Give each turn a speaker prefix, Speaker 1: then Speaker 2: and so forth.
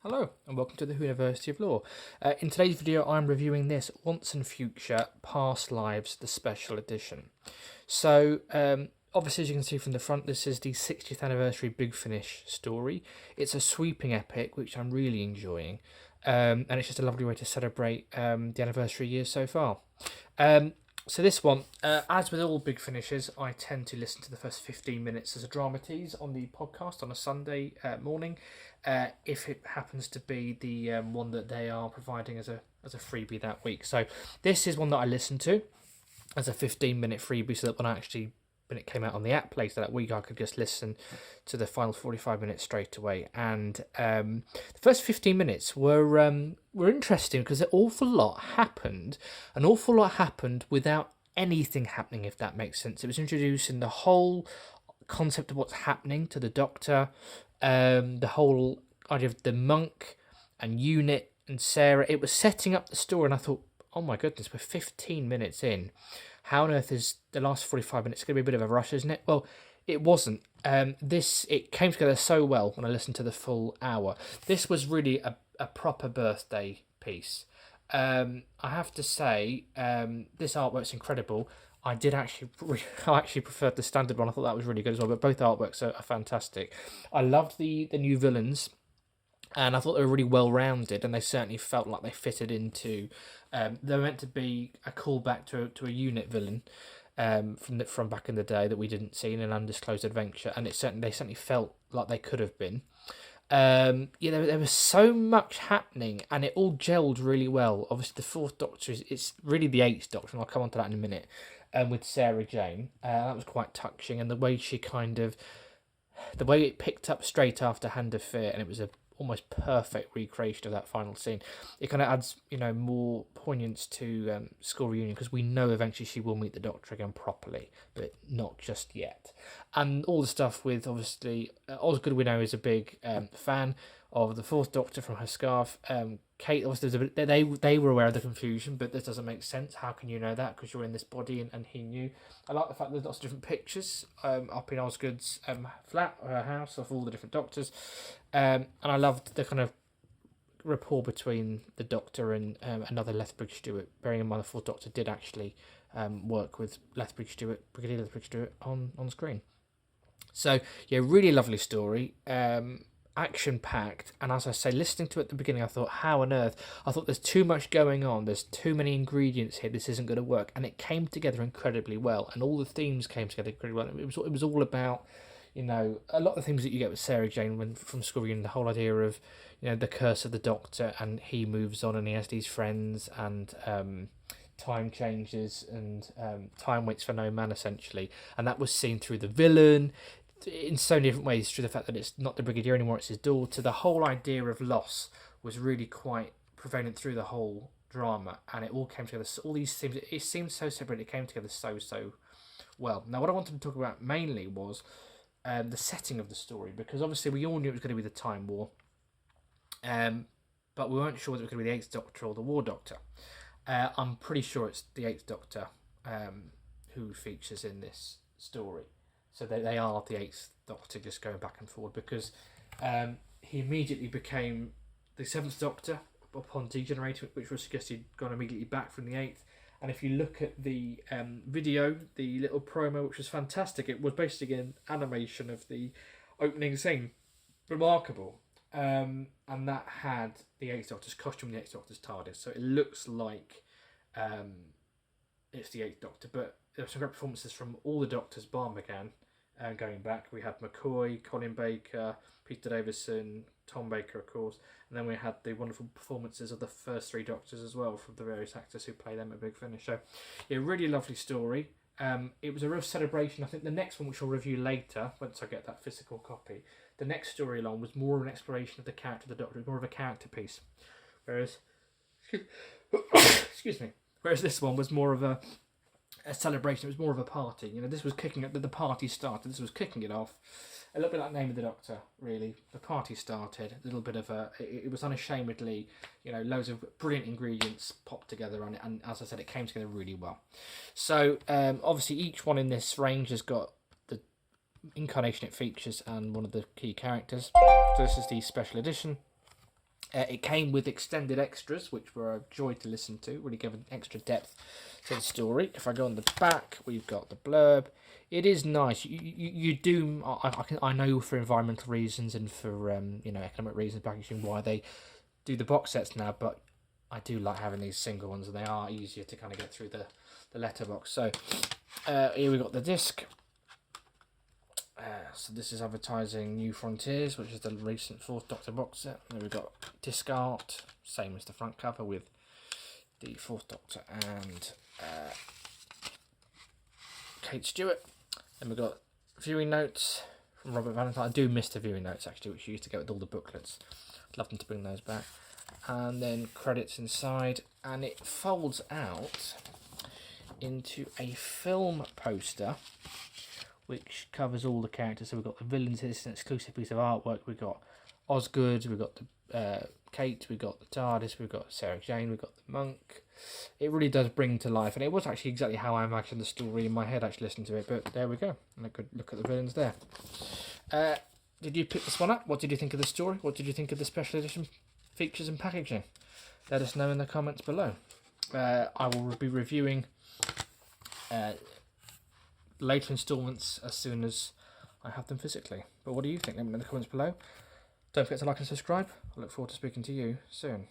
Speaker 1: Hello and welcome to the Who University of Law. In today's video I'm reviewing this Once and Future Past Lives, the special edition. So obviously as you can see from the front, this is the 60th anniversary Big Finish story. It's a sweeping epic which I'm really enjoying, and it's just a lovely way to celebrate the anniversary years so far. So this one, as with all Big Finishes, I tend to listen to the first 15 minutes as a dramatise on the podcast on a Sunday morning, if it happens to be the one that they are providing as a freebie that week. So this is one that I listened to as a 15-minute freebie, so that when it came out on the app later that week, I could just listen to the final 45 minutes straight away. And the first 15 minutes were interesting because an awful lot happened. An awful lot happened without anything happening, if that makes sense. It was introducing the whole concept of what's happening to the Doctor, the whole idea of the monk and Unit and Sarah. It was setting up the story, and I thought, oh my goodness, we're 15 minutes in. How on earth is the last 45 minutes going to be a bit of a rush, isn't it? Well, it wasn't. It came together so well when I listened to the full hour. This was really a proper birthday piece. I have to say, this artwork's incredible. I actually preferred the standard one. I thought that was really good as well. But both artworks are fantastic. I loved the new villains, and I thought they were really well rounded, and they certainly felt like they fitted into. They were meant to be a callback to a Unit villain from back in the day that we didn't see in an undisclosed adventure, and they certainly felt like they could have been. There was so much happening, and it all gelled really well. Obviously, the Fourth Doctor it's really the Eighth Doctor, and I'll come on to that in a minute. With Sarah Jane, that was quite touching, and the way it picked up straight after Hand of Fear, and it was a almost perfect recreation of that final scene. It kind of adds, more poignance to School Reunion, because we know eventually she will meet the Doctor again properly, but not just yet. And all the stuff with, obviously, Osgood, we know, is a big fan of the Fourth Doctor from her scarf. Kate, obviously, they were aware of the confusion, but this doesn't make sense. How can you know that? Because you're in this body, and he knew. I like the fact that there's lots of different pictures up in Osgood's flat, or her house, of all the different Doctors. And I loved the kind of rapport between the Doctor and another Lethbridge Stewart. Bearing in mind the Fourth Doctor did actually work with Brigadier Lethbridge Stewart on screen. So, yeah, really lovely story. Action-packed, and as I say, listening to it at the beginning, I thought, how on earth? I thought there's too much going on, there's too many ingredients here, this isn't going to work, and it came together incredibly well, and all the themes came together incredibly well. It was all about, a lot of the things that you get with Sarah Jane from School Reunion, the whole idea of, the curse of the Doctor, and he moves on and he has these friends, and time changes, and time waits for no man, essentially, and that was seen through the villain in so many different ways, through the fact that it's not the Brigadier anymore, it's his daughter. The whole idea of loss was really quite prevalent through the whole drama, and it all came together. All these themes, it seemed so separate, it came together so well. Now, what I wanted to talk about mainly was the setting of the story, because obviously we all knew it was going to be the Time War, but we weren't sure whether it was going to be the Eighth Doctor or the War Doctor. I'm pretty sure it's the Eighth Doctor who features in this story. So they are the Eighth Doctor, just going back and forward, because he immediately became the Seventh Doctor upon degenerating, which was suggested he'd gone immediately back from the Eighth. And if you look at the video, the little promo, which was fantastic, it was basically an animation of the opening scene. Remarkable. And that had the Eighth Doctor's costume, the Eighth Doctor's TARDIS. So it looks like it's the Eighth Doctor, but there were some great performances from all the Doctors, bar McGann. Going back, we had McCoy, Colin Baker, Peter Davison, Tom Baker, of course, and then we had the wonderful performances of the first three Doctors as well, from the various actors who play them at Big Finish. So, yeah, really lovely story. It was a real celebration. I think the next one, which I'll review later, once I get that physical copy, the next storyline was more of an exploration of the character of the Doctor, more of a character piece, whereas, excuse me, whereas this one was more of a celebration. It was more of a party. This was the party started. This was kicking it off. A little bit like Name of the Doctor, really. The party started. A little bit of it was unashamedly, loads of brilliant ingredients popped together on it, and as I said, it came together really well. So obviously each one in this range has got the incarnation it features and one of the key characters. So this is the special edition. It came with extended extras, which were a joy to listen to, really giving extra depth to the story. If I go on the back, we've got the blurb. It is nice. You do. I know for environmental reasons and for economic reasons, packaging, why they do the box sets now, but I do like having these single ones, and they are easier to kind of get through the letterbox. So here we got the disc. So this is advertising New Frontiers, which is the recent 4th Doctor box set. Then we've got disc art, same as the front cover, with the 4th Doctor and Kate Stewart. Then we've got viewing notes from Robert Valentine. I do miss the viewing notes, actually, which you used to get with all the booklets. I'd love them to bring those back. And then credits inside, and it folds out into a film poster which covers all the characters. So we've got the villains. It's an exclusive piece of artwork. We've got Osgood, we've got the Kate, we've got the TARDIS, we've got Sarah Jane, we've got the monk. It really does bring to life, and it was actually exactly how I imagined the story in my head, actually listening to it, but there we go. And a good look at the villains there. Did you pick this one up? What did you think of the story? What did you think of the special edition features and packaging? Let us know in the comments below. I will be reviewing later instalments as soon as I have them physically. But what do you think? Let me know in the comments below. Don't forget to like and subscribe. I look forward to speaking to you soon.